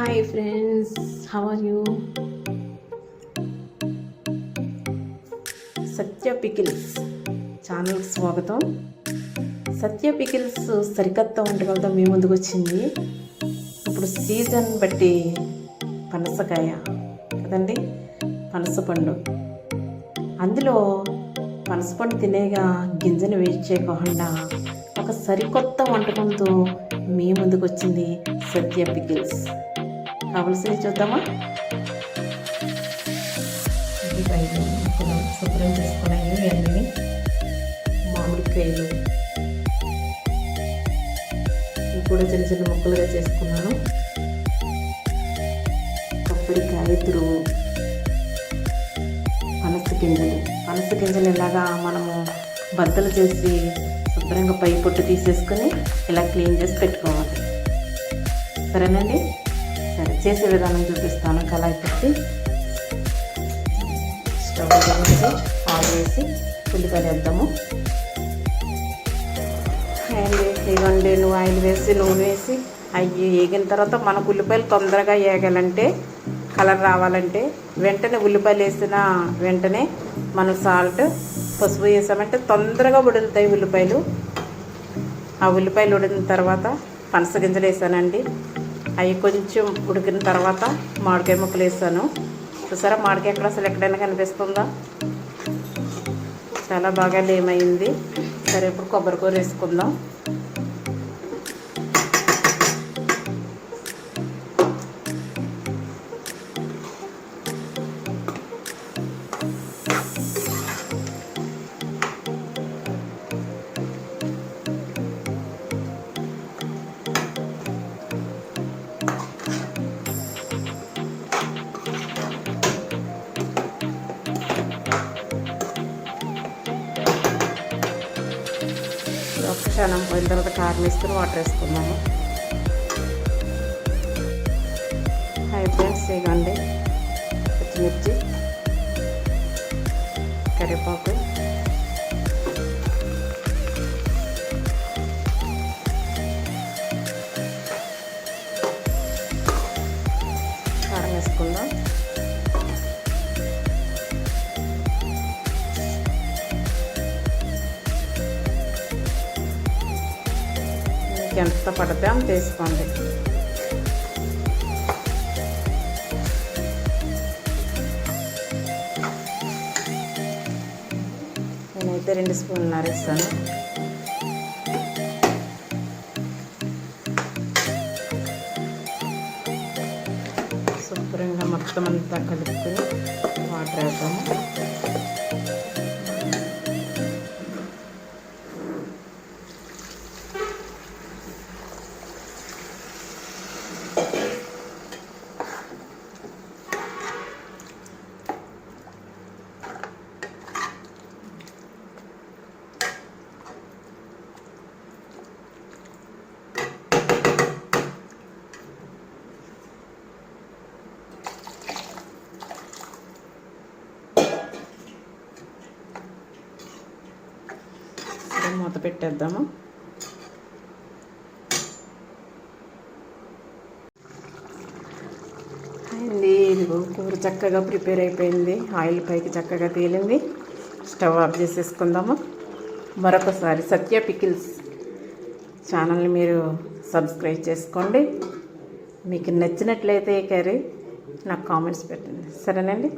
Hi friends, how are you? Satya pickles ఛానల్కి స్వాగతం. సత్య pickles సరికొత్త వంటకాలతో మీ ముందుకు వచ్చింది. ఇప్పుడు సీజన్ బట్టి పనసకాయ కదండి, పనసపండు. అందులో పనసపండు తినేగా గింజను వేస్ట్ చేయకుండా ఒక సరికొత్త వంటకంతో మీ ముందుకు వచ్చింది సత్య పికిల్స్. కావలసినవి చూద్దామా? ఉల్లిపాయలు శుభ్రం చేసుకున్నాయి, ఎండిని మామిడికాయలు ఇవి కూడా చిన్న చిన్న ముక్కలుగా చేసుకున్నాను. కొబ్బరికాయ తురుము, పనస గింజలు ఇలాగా మనము బద్దలు చేసి శుభ్రంగా పై పొట్టు తీసేసుకొని ఇలా క్లీన్ చేసి పెట్టుకోవాలి. సరేనండి, సరే చేసే విధానం చూపిస్తాను. కళాయి పెట్టి స్టవ్ గురించి ఆయిల్ వేసి ఉల్లిపాయలు వేద్దాము. ఇవ్వండి, ఆయిల్ వేసి నూనె వేసి అవి వేగిన తర్వాత మనకు ఉల్లిపాయలు తొందరగా వేగాలంటే, కలర్ రావాలంటే వెంటనే ఉల్లిపాయలు వేసిన వెంటనే మనం సాల్ట్ పసుపు వేసామంటే తొందరగా ఉడుకుతాయి ఉల్లిపాయలు. ఆ ఉల్లిపాయలు ఉడికిన తర్వాత పనస గింజలు వేసానండి. అవి కొంచెం ఉడికిన తర్వాత మామిడికాయ ముక్కలు వేసాను. చూసారా, మామిడికాయ అసలు ఎక్కడైనా కనిపిస్తుందా? చాలా బాగా లేమైంది. సరే, ఇప్పుడు కొబ్బరికూర వేసుకుందాం. ఒక క్షణం పోయిన తర్వాత కారం వేసుకుని వాటర్ వేసుకుందాము. హై ఫ్రెండ్స్, ఇవ్వండి పచ్చిమిర్చి, కరివేపాకు, కారం వేసుకుందాం. ఎంత పడితే అంత వేసుకోండి. నేనైతే 2 స్పూన్లు వేస్తాను. శుభ్రంగా మొత్తం అంతా కలుపుకొని వాటర్ వేద్దాము. మూత పెట్టేద్దాము. అయింది, ఇదిగో కూర చక్కగా ప్రిపేర్ అయిపోయింది. ఆయిల్ పైకి చక్కగా తేలింది. స్టవ్ ఆఫ్ చేసేసుకుందాము. మరొకసారి సత్య పికిల్స్ ఛానల్ని మీరు సబ్స్క్రైబ్ చేసుకోండి. మీకు నచ్చినట్లయితే ఈ కర్రీ నాకు కామెంట్స్ పెట్టండి. సరేనండి.